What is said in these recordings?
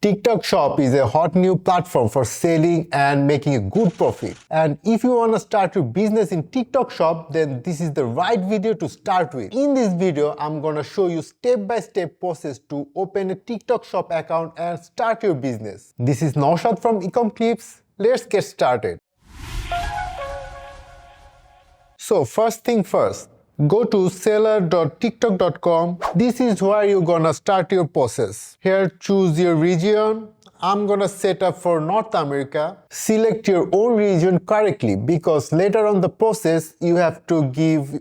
TikTok Shop is a hot new platform for selling and making a good profit. And if you want to start your business in TikTok Shop, then this is the right video to start with. In this video, I'm gonna show you step-by-step process to open a TikTok Shop account and start your business. This is Naushad from Ecomclips. Let's get started. So first thing first, go to seller.tiktok.com. This is where you're gonna start your process. Here, choose your region. I'm gonna set up for North America. Select your own region correctly because later on the process, you have to give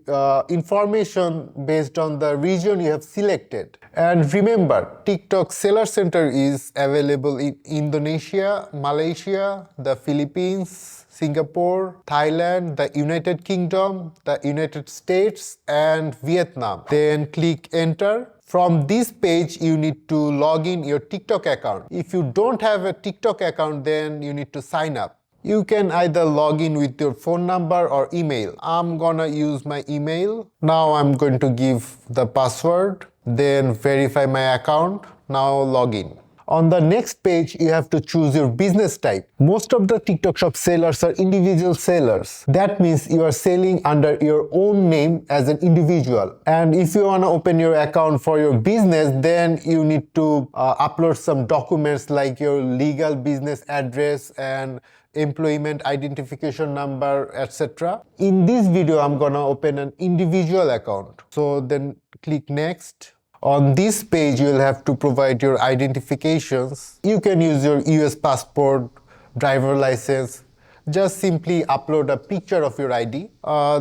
information based on the region you have selected. And remember, TikTok Seller Center is available in Indonesia, Malaysia, the Philippines, Singapore, Thailand, the United Kingdom, the United States, and Vietnam. Then click enter. From this page, you need to log in your TikTok account. If you don't have a TikTok account, then you need to sign up. You can either log in with your phone number or email. I'm gonna use my email. Now I'm going to give the password, then verify my account. Now log in. On the next page, you have to choose your business type. Most of the TikTok Shop sellers are individual sellers. That means you are selling under your own name as an individual. And if you want to open your account for your business, then you need to upload some documents like your legal business address and employment identification number, etc. In this video, I'm gonna open an individual account. So then click next. On this page, you'll have to provide your identifications. You can use your US passport, driver license. Just simply upload a picture of your ID.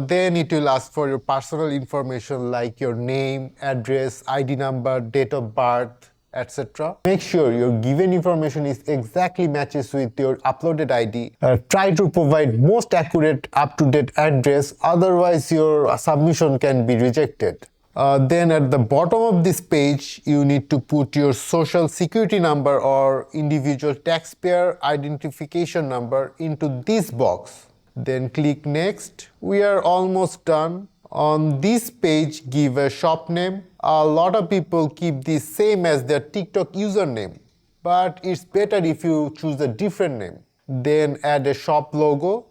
Then it will ask for your personal information like your name, address, ID number, date of birth, etc. Make sure your given information is exactly matches with your uploaded ID. Try to provide most accurate, up-to-date address, otherwise your submission can be rejected. Then at the bottom of this page, you need to put your social security number or individual taxpayer identification number into this box. Then click next. We are almost done. On this page, give a shop name. A lot of people keep this same as their TikTok username, but it's better if you choose a different name. Then add a shop logo.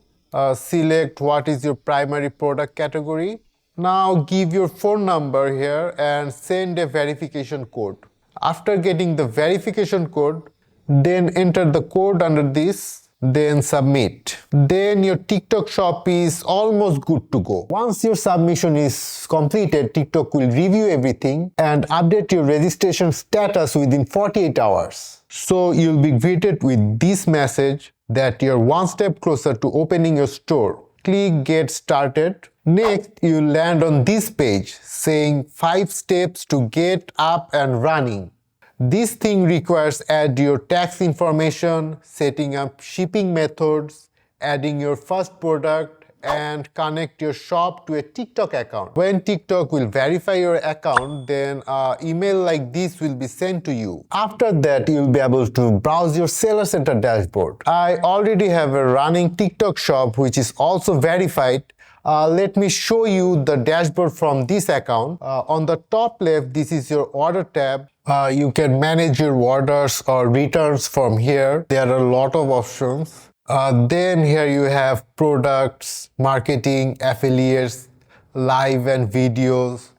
Select what is your primary product category. Now give your phone number here and send a verification code. After getting the verification code, then enter the code under this, then submit. Then your TikTok Shop is almost good to go. Once your submission is completed, TikTok will review everything and update your registration status within 48 hours. So you'll be greeted with this message that you're one step closer to opening your store. Click Get Started. Next, you land on this page saying 5 steps to get up and running. This thing requires add your tax information, setting up shipping methods, adding your first product, and connect your shop to a TikTok account. When TikTok will verify your account, then an email like this will be sent to you. After that, you'll be able to browse your Seller Center dashboard. I already have a running TikTok Shop which is also verified. Let me show you the dashboard from this account. On the top left, this is your order tab. You can manage your orders or returns from here. There are a lot of options. Then here you have products, marketing, affiliates, live and videos,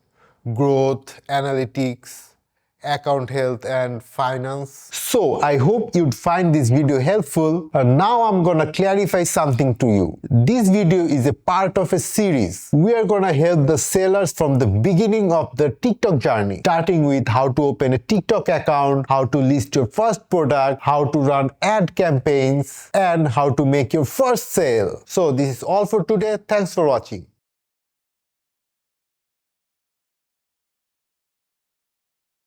growth, analytics, account health and finance. So I hope you'd find this video helpful. Now I'm gonna clarify something to you. This video is a part of a series. We are gonna help the sellers from the beginning of the TikTok journey, starting with how to open a TikTok account, how to list your first product, how to run ad campaigns, and how to make your first sale. So this is all for today. Thanks for watching.